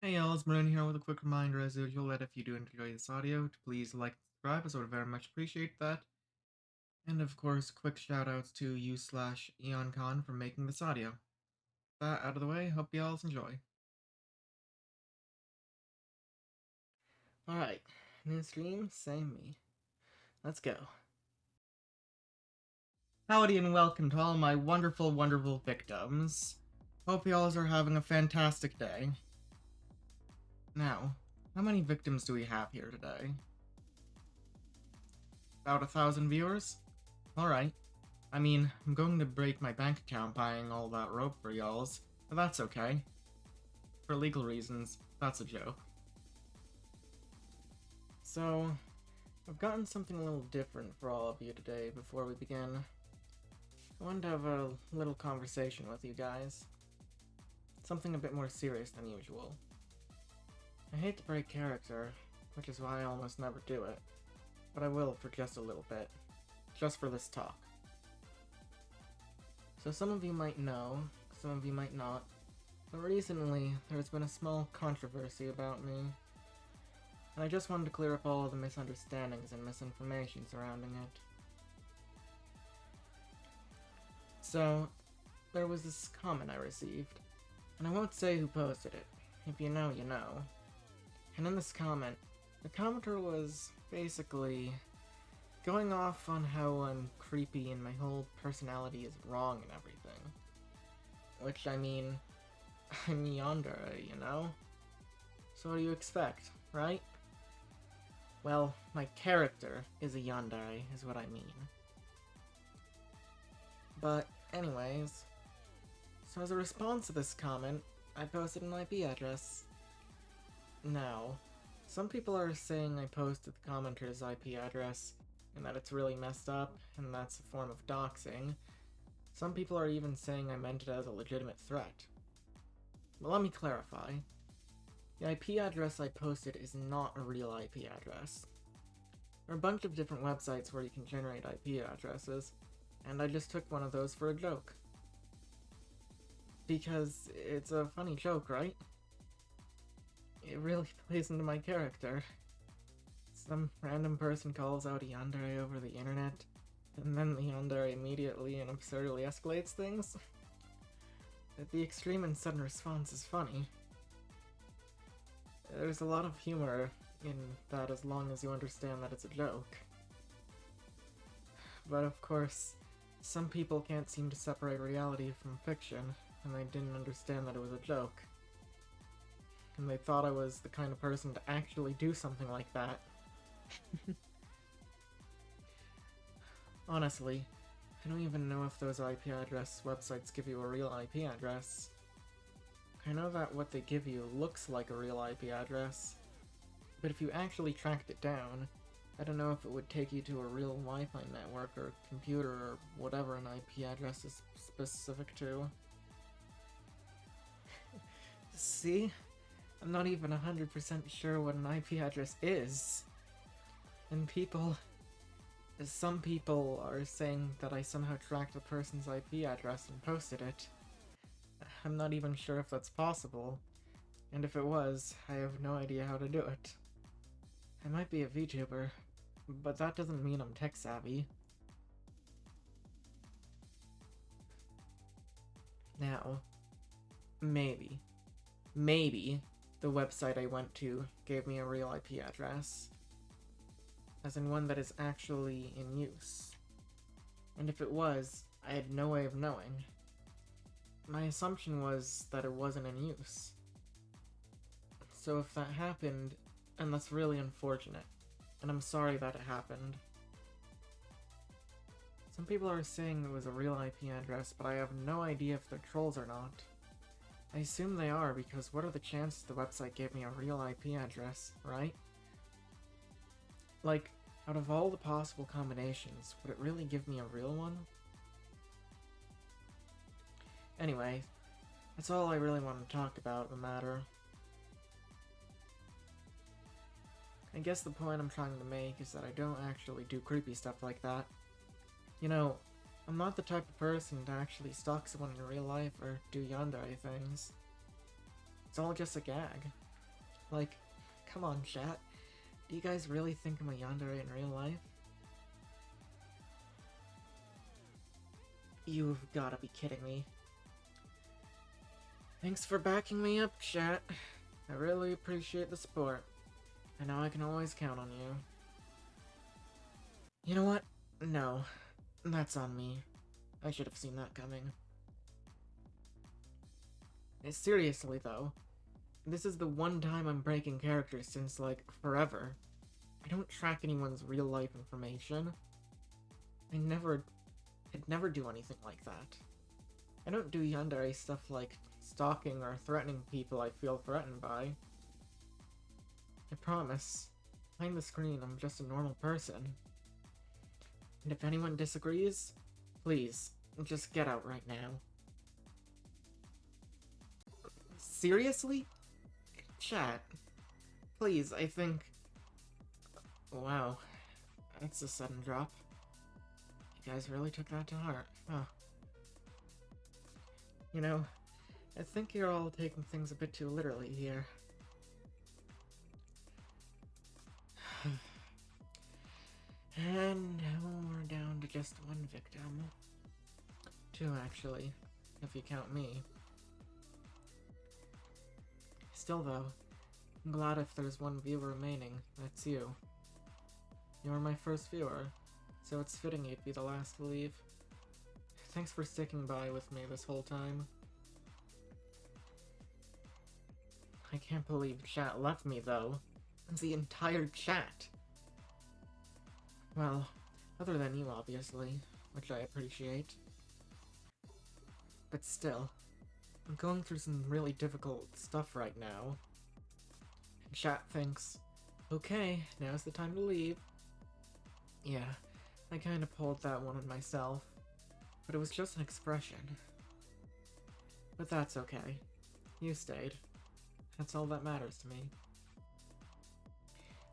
Hey y'all, it's Maroon here with a quick reminder as usual that if you do enjoy this audio, to please like and subscribe, as I would very much appreciate that. And of course, quick shoutouts to you/EonCon for making this audio. That out of the way, hope y'all enjoy. Alright, new stream, same me. Let's go. Howdy and welcome to all my wonderful, wonderful victims. Hope y'all are having a fantastic day. Now, how many victims do we have here today? About 1,000 viewers? Alright. I mean, I'm going to break my bank account buying all that rope for y'alls, but that's okay. For legal reasons, that's a joke. So, I've gotten something a little different for all of you today before we begin. I wanted to have a little conversation with you guys. Something a bit more serious than usual. I hate to break character, which is why I almost never do it, but I will for just a little bit. Just for this talk. So some of you might know, some of you might not, but recently there's been a small controversy about me, and I just wanted to clear up all the misunderstandings and misinformation surrounding it. So, there was this comment I received, and I won't say who posted it. If you know, you know. And in this comment, the commenter was basically going off on how I'm creepy and my whole personality is wrong and everything. Which, I mean, I'm Yandere, you know? So what do you expect, right? Well, my character is a Yandere, is what I mean. But, anyways, so as a response to this comment, I posted an IP address. Now, some people are saying I posted the commenter's IP address and that it's really messed up, and that's a form of doxing. Some people are even saying I meant it as a legitimate threat. But let me clarify. The IP address I posted is not a real IP address. There are a bunch of different websites where you can generate IP addresses, and I just took one of those for a joke. Because it's a funny joke, right? It really plays into my character. Some random person calls out a Yandere over the internet, and then the Yandere immediately and absurdly escalates things. The extreme and sudden response is funny. There's a lot of humor in that as long as you understand that it's a joke. But of course, some people can't seem to separate reality from fiction, and they didn't understand that it was a joke. And they thought I was the kind of person to actually do something like that. Honestly, I don't even know if those IP address websites give you a real IP address. I know that what they give you looks like a real IP address, but if you actually tracked it down, I don't know if it would take you to a real Wi-Fi network or computer or whatever an IP address is specific to. See? I'm not even 100% sure what an IP address is. And some people are saying that I somehow tracked a person's IP address and posted it. I'm not even sure if that's possible, and if it was, I have no idea how to do it. I might be a VTuber, but that doesn't mean I'm tech savvy. Now, maybe the website I went to gave me a real IP address. As in one that is actually in use. And if it was, I had no way of knowing. My assumption was that it wasn't in use. So if that happened, and that's really unfortunate, and I'm sorry that it happened. Some people are saying it was a real IP address, but I have no idea if they're trolls or not. I assume they are, because what are the chances the website gave me a real IP address, right? Like, out of all the possible combinations, would it really give me a real one? Anyway, that's all I really want to talk about the matter. I guess the point I'm trying to make is that I don't actually do creepy stuff like that. You know, I'm not the type of person to actually stalk someone in real life or do yandere things. It's all just a gag. Like, come on, chat. Do you guys really think I'm a yandere in real life? You've gotta be kidding me. Thanks for backing me up, chat. I really appreciate the support. I know I can always count on you. You know what? No. That's on me. I should have seen that coming. Seriously, though. This is the one time I'm breaking characters since, like, forever. I don't track anyone's real-life information. I'd never do anything like that. I don't do yandere stuff like stalking or threatening people I feel threatened by. I promise. Behind the screen, I'm just a normal person. And if anyone disagrees, please, just get out right now. Seriously? Chat. Please, I think... Wow. That's a sudden drop. You guys really took that to heart, huh? You know, I think you're all taking things a bit too literally here. And now we're down to just one victim. Two, actually, if you count me. Still, though, I'm glad if there's one viewer remaining, that's you. You're my first viewer, so it's fitting you'd be the last to leave. Thanks for sticking by with me this whole time. I can't believe chat left me, though. The entire chat. Well, other than you, obviously, which I appreciate. But still, I'm going through some really difficult stuff right now. And chat thinks, okay, now's the time to leave. Yeah, I kinda pulled that one on myself, but it was just an expression. But that's okay. You stayed. That's all that matters to me.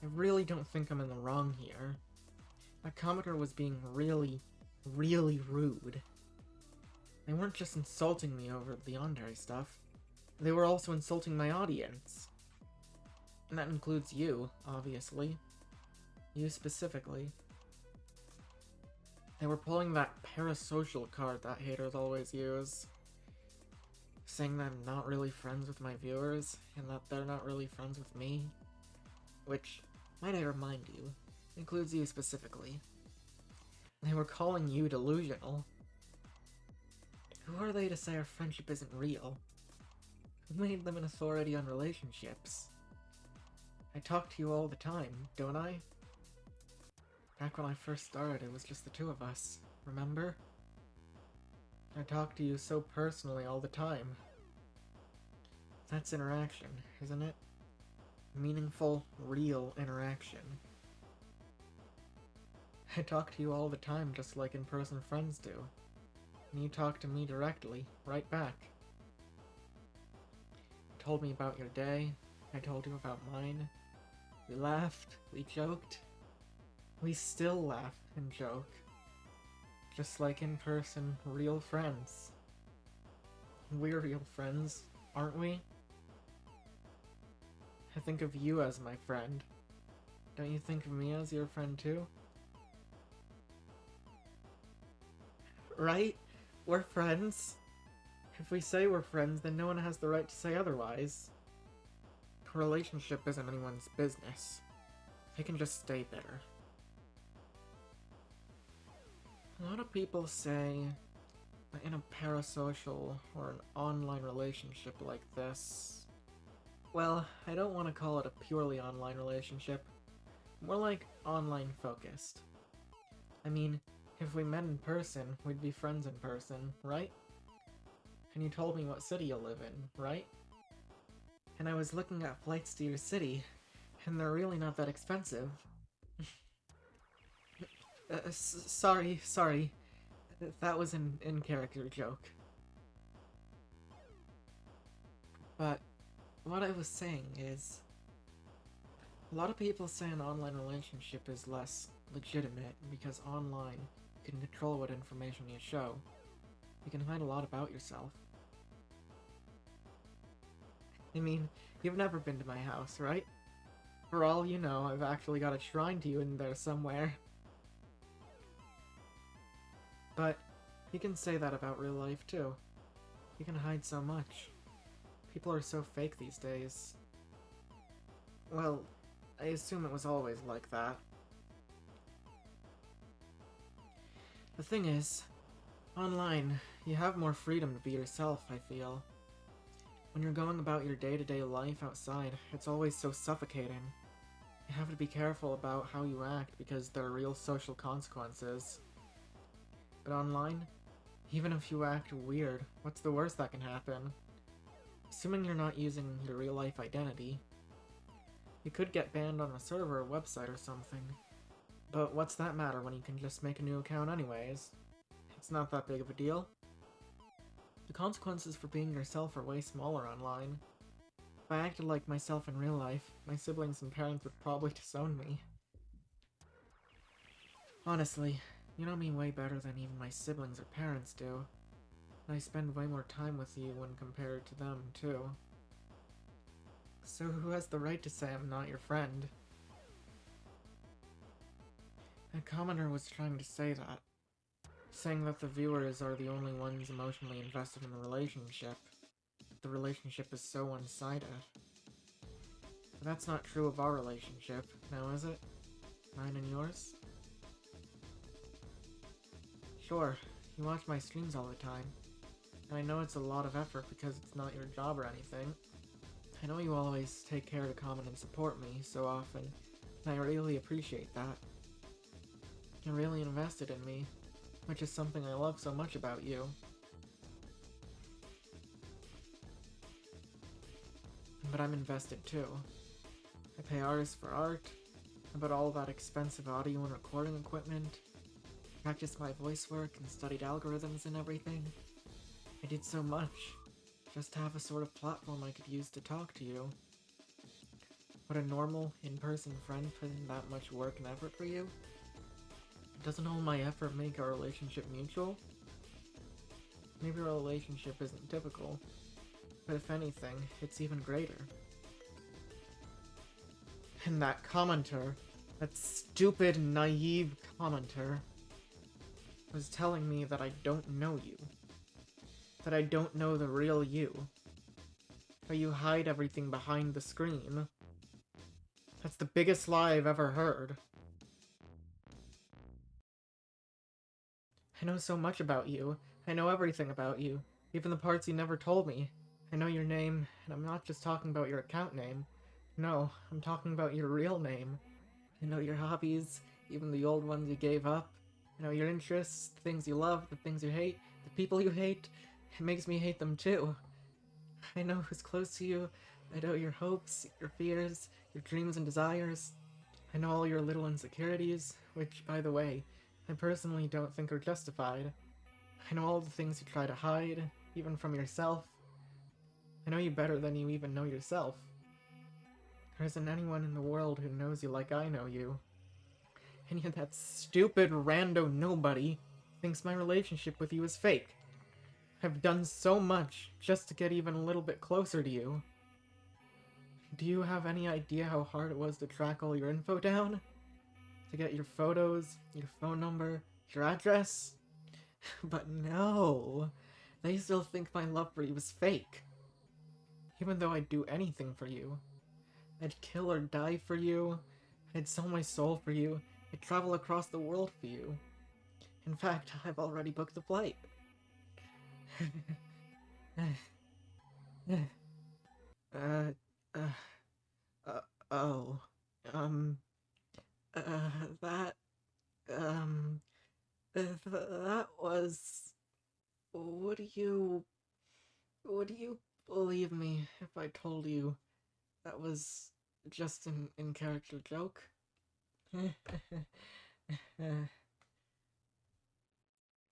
I really don't think I'm in the wrong here. That commenter was being really, really rude. They weren't just insulting me over the yandere stuff, they were also insulting my audience. And that includes you, obviously. You specifically. They were pulling that parasocial card that haters always use. Saying that I'm not really friends with my viewers, and that they're not really friends with me. Which, might I remind you, includes you specifically. They were calling you delusional. Who are they to say our friendship isn't real? Who made them an authority on relationships? I talk to you all the time, don't I? Back when I first started, it was just the two of us, remember? I talk to you so personally all the time. That's interaction, isn't it? Meaningful, real interaction. I talk to you all the time just like in-person friends do. And you talk to me directly, right back. You told me about your day, I told you about mine. We laughed, we joked. We still laugh and joke. Just like in-person, real friends. We're real friends, aren't we? I think of you as my friend. Don't you think of me as your friend too? Right? We're friends. If we say we're friends, then no one has the right to say otherwise. A relationship isn't anyone's business. They can just stay bitter. A lot of people say that in a parasocial or an online relationship like this, well, I don't want to call it a purely online relationship, more like online focused. I mean, if we met in person, we'd be friends in person, right? And you told me what city you live in, right? And I was looking at flights to your city, and they're really not that expensive. Sorry. That was an in-character joke. But what I was saying is, a lot of people say an online relationship is less legitimate because online you can control what information you show. You can hide a lot about yourself. I mean, you've never been to my house, right? For all you know, I've actually got a shrine to you in there somewhere. But you can say that about real life, too. You can hide so much. People are so fake these days. Well, I assume it was always like that. The thing is, online, you have more freedom to be yourself, I feel. When you're going about your day-to-day life outside, it's always so suffocating. You have to be careful about how you act because there are real social consequences. But online, even if you act weird, what's the worst that can happen? Assuming you're not using your real-life identity. You could get banned on a server or website or something. But what's that matter when you can just make a new account anyways? It's not that big of a deal. The consequences for being yourself are way smaller online. If I acted like myself in real life, my siblings and parents would probably disown me. Honestly, you know me way better than even my siblings or parents do. And I spend way more time with you when compared to them, too. So who has the right to say I'm not your friend? A commenter was trying to say that. Saying that the viewers are the only ones emotionally invested in the relationship. The relationship is so one-sided. But that's not true of our relationship, now is it? Mine and yours? Sure, you watch my streams all the time. And I know it's a lot of effort because it's not your job or anything. I know you always take care to comment and support me so often, and I really appreciate that. You're really invested in me, which is something I love so much about you. But I'm invested too. I pay artists for art, I bought all that expensive audio and recording equipment, practiced my voice work and studied algorithms and everything. I did so much, just to have a sort of platform I could use to talk to you. Would a normal, in-person friend put in that much work and effort for you? Doesn't all my effort make our relationship mutual? Maybe our relationship isn't typical, but if anything, it's even greater. And that commenter, that stupid, naive commenter, was telling me that I don't know you. That I don't know the real you. How you hide everything behind the screen. That's the biggest lie I've ever heard. I know so much about you. I know everything about you. Even the parts you never told me. I know your name, and I'm not just talking about your account name. No, I'm talking about your real name. I know your hobbies, even the old ones you gave up. I know your interests, the things you love, the things you hate, the people you hate. It makes me hate them too. I know who's close to you. I know your hopes, your fears, your dreams and desires. I know all your little insecurities, which, by the way, I personally don't think are justified. I know all the things you try to hide, even from yourself. I know you better than you even know yourself. There isn't anyone in the world who knows you like I know you. And yet that stupid rando nobody thinks my relationship with you is fake. I've done so much just to get even a little bit closer to you. Do you have any idea how hard it was to track all your info down? To get your photos, your phone number, your address? But no, they still think my love for you is fake. Even though I'd do anything for you. I'd kill or die for you. I'd sell my soul for you. I'd travel across the world for you. In fact, I've already booked the flight. uh, uh, uh, oh, um, uh, that, um, that was... Would you believe me if I told you that was just an in-character joke?